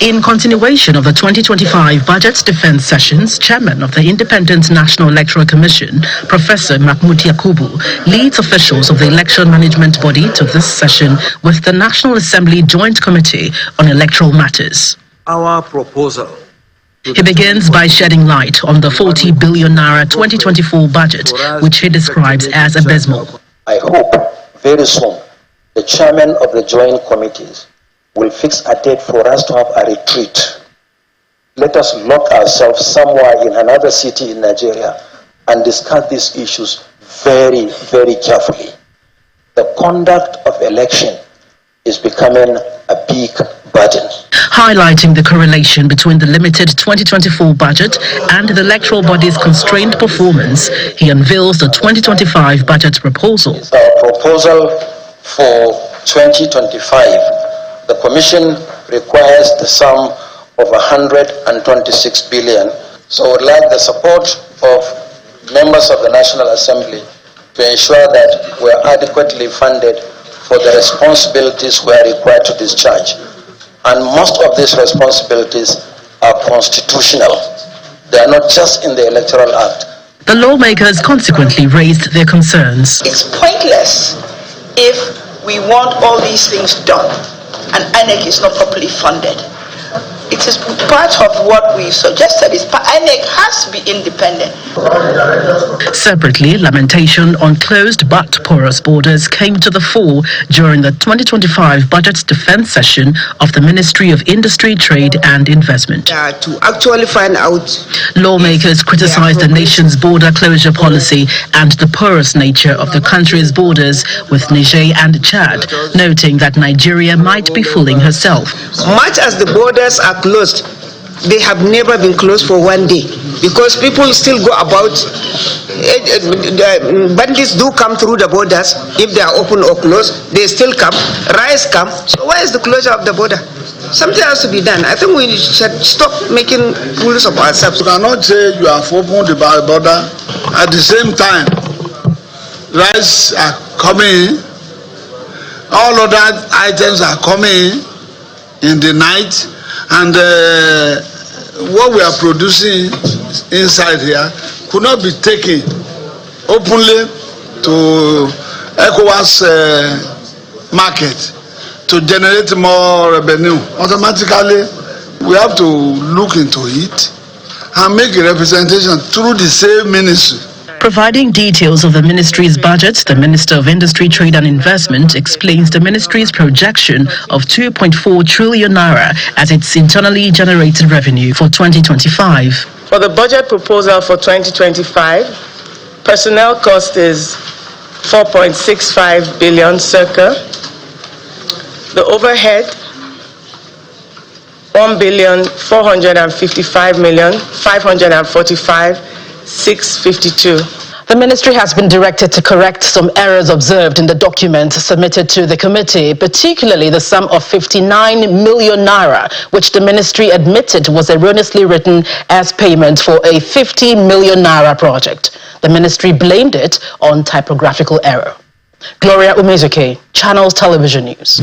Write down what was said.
In continuation of the 2025 Budget Defense Sessions, Chairman of the Independent National Electoral Commission, Professor Mahmoud Yakubu, leads officials of the election management body to this session with the National Assembly Joint Committee on Electoral Matters. Our proposal. He begins by shedding light on the 40 billion naira 2024 budget, which he describes as abysmal. I hope very soon the chairman of the joint committees will fix a date for us to have a retreat. Let us lock ourselves somewhere in another city in Nigeria and discuss these issues very, very carefully. The conduct of election is becoming a big burden. Highlighting the correlation between the limited 2024 budget and the electoral body's constrained performance, he unveils the 2025 budget proposal. Our proposal for 2025, the Commission requires the sum of 126 billion. So I would like the support of members of the National Assembly to ensure that we are adequately funded for the responsibilities we are required to discharge. And most of these responsibilities are constitutional. They are not just in the Electoral Act. The lawmakers consequently raised their concerns. It's pointless if we want all these things done and INEC is not properly funded. It is part of what we suggested. INEC has to be independent. Separately, lamentation on closed but porous borders came to the fore during the 2025 Budget Defense Session of the Ministry of Industry, Trade and Investment. To actually find out, lawmakers criticized the nation's border closure policy and the porous nature of the country's borders with Niger and Chad, noting that Nigeria might be fooling herself. Much as the borders are closed, they have never been closed for one day because people still go about. Bandits do come through the borders. If they are open or closed, they still come. Riots come. So why is the closure of the border? Something has to be done. I think we should stop making fools of ourselves. You cannot say you have opened the border at the same time rice are coming, all other items are coming in the night, and what we are producing inside here could not be taken openly to ECOWAS market to generate more revenue. Automatically, we have to look into it and make a representation through the same ministry. Providing details of the ministry's budget, the Minister of Industry, Trade and Investment explains the ministry's projection of 2.4 trillion naira as its internally generated revenue for 2025. For the budget proposal for 2025, personnel cost is 4.65 billion circa. The overhead, 1,455,545,652. The ministry has been directed to correct some errors observed in the document submitted to the committee, particularly the sum of 59 million naira, which the ministry admitted was erroneously written as payment for a 50 million naira project. The ministry blamed it on typographical error. Gloria Umezuke, Channels Television News.